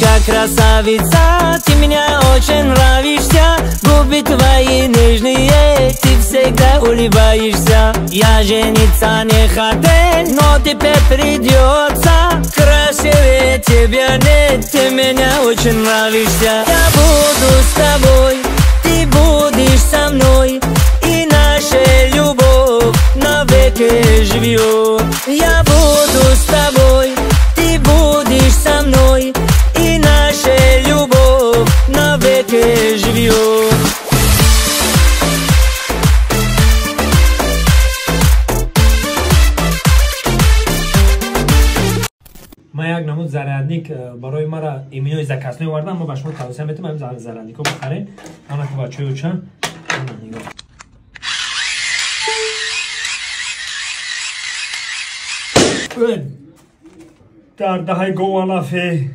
Девочка красавица, ты меня очень нравишься. Губы твои нежные, ты всегда улыбаешься. Я жениться не хотел, но теперь придется. Красивее тебя нет, ты меня очень нравишься. Я буду с тобой, ты будешь со мной, и наша любовь навеки живет. Я буду с тобой, ты будешь со мной, и наша любовь навеки живет. ما یک نمود زرندیک برای ما را ایمینوی زکسنوی وردم ما بشما توصیه میتیم هم زرندیک رو بخرین اما که بچه و چند نگاه در دهی گوانافه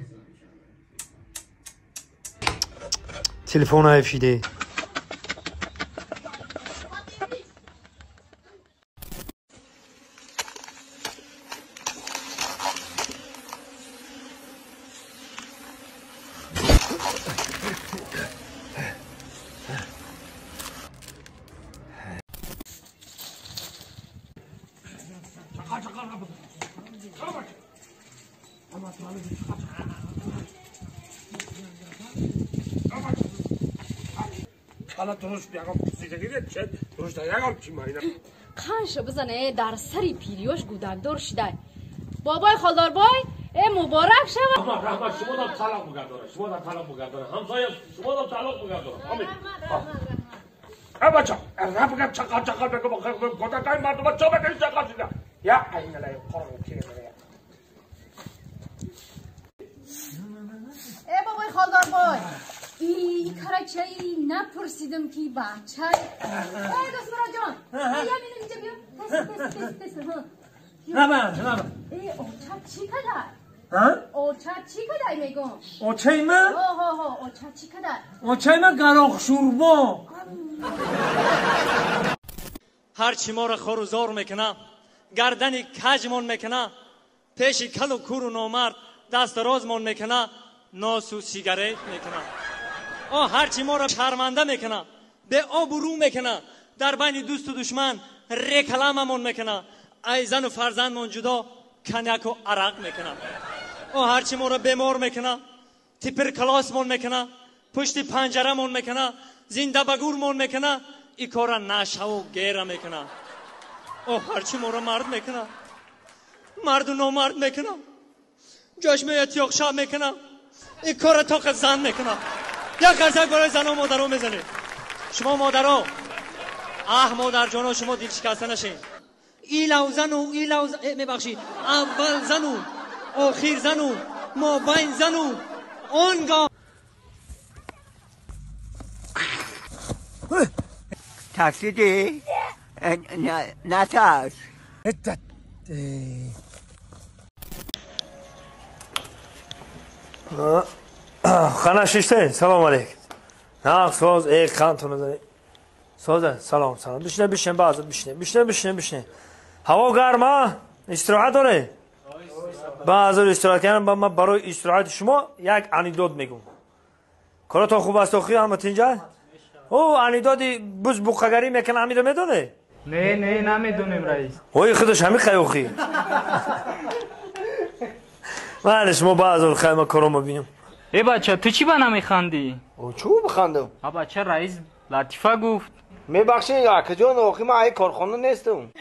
تلفن های فیده حالا درست بیاگم سیدگیره چه درست دیاگم چی ماینا خانش بزنه در سری پیریوش گودکدار شده بابای خالدار بای مبارک شود رحمت شما دم طلاق بگرداره شما دم طلاق بگرداره همسایه شما دم طلاق بگرداره همین بچه رب بگم چقل بگم گودکای مردم چه بگم چقل شده یا این لای قرم کی بابای خالدار بای این کارا چایی نپرسیدم کی بچه دست برا جان یا بینو اینجا بیا تست نه اوچا چی کدر؟ اوچا چی کدر میگم؟ اوچای من؟ اوچا چی کدر؟ اوچای من گراخ شوربا هرچی ما را خور و زار میکنه گردن کجمون میکنه پیش کل و کور و نامرد دست رازمون میکنه ناس و سیگاریت میکنه هرچی ما را شرمنده میکنه به آبرو میکنه در بین دوست و دشمن رکلاممون میکنه ای زن و فرزندمون جدا کنیک و عرق میکنه هرچی ما را بیمار میکنه تیپر کلاسمون میکنه پشت پنجرمون میکنه زنده بگورمون میکنه ای کارا نشه و گیره میکنه هرچی ما را مرد میکنه مرد و نامرد میکنه جشمه اتیاق شب میکنه این کار تاق زن میکنه یک قرصک برای زن و مادر رو میزنه شما مادر ها مادر جانا شما دل شکسته نشین ای لوزن و ای لوزن میبخشید اول زن و آخیر زن و ما بین زن و آنگاه تاکسی دی؟ نه تاکس خانه ششته سلام علیکم نه ساز خانتون داری سازه سلام بشنه بعض بشنه هوا گرمه استراحت داره بعض استراحت کردن با ما برای استراحت شما یک انیداد میگم کاراتون خوب است آخی احمد اینجا انیدادی بز بوقگری میکنه حمیده میدونه نه نمیدونیم رئیس خودش همین خیوخی معلش ما بعض الخیمه کارو ببینیم ای بچه تو چی بنا میخندی؟ چو بخندم؟ بچه رئیس لطیفه گفت میبخشی یا که جان آخی من ای کارخانه نیستم